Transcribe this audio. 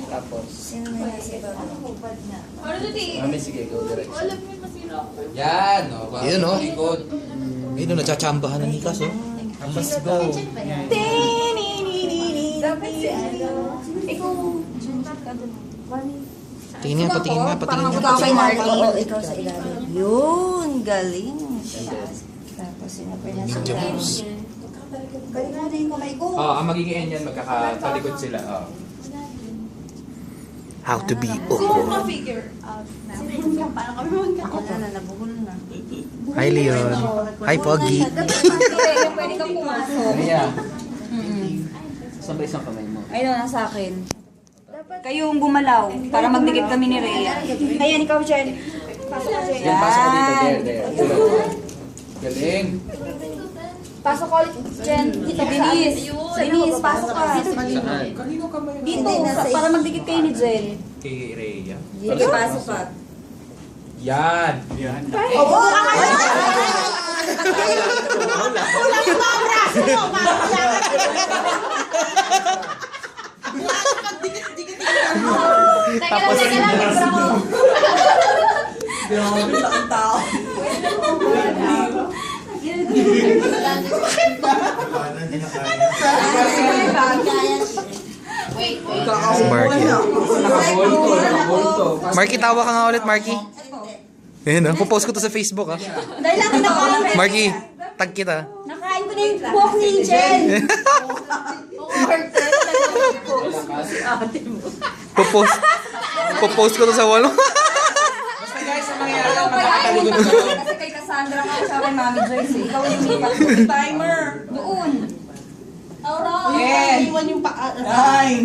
Tapos. Sino na si Baba? Mami, sige, go diretso. Yan, o. Yun, o. Likod. Ayun, natsatsambahan na ni Kas, oh. Let's go. Dapat si ano? Ikaw. Patingin nga, patingin nga, patingin nga. Ikaw kay Marley. Oo, ikaw sa ilalim. Yun, galing. Tapos sino pa niya sa ilalim. Galing natin yung kamay ko. Ang magiging end yan, magkakatalikod sila. How to be Kung Oko. ma-figure out namin kung paano kami magkakot. Wala na, nabuhol na. Hi, Leon. Hi, Pogi. Pwede kang pumasok. Kaya. Saan ba isang kamay mo? Ayun, nasa akin. Kayong bumalaw para magdikit kami ni Rhea. Ayan, ikaw, Jen. Pasok ka, Jen. Yan, pasok ko dito. There. Galing. Pasok ko, Jen. Dito, Denise. Denise, pasok ka. Saan? Dito, para magdikit kayo ni Jen. Kay Rhea. Sige, pasok ka. Yan. Teka lang, gusto ko. Wait. Si Marky. Nakabulto. Marky, tawa ka nga ulit, Marky. Ayun, ah. Pupost ko to sa Facebook, ah. Dahil lang nakain. Marky, tag kita. Nakain ko na yung buhok ni Jen. Pupost ko to sa wall. Basta guys, ang mangyayari Ikaw na kaya makatalikod yung kayo. kasi kay Cassandra ka siya kay Mami Joyce. Ikaw yung lipat. Timer. Doon. Yes. Iwan yung paa. Ay.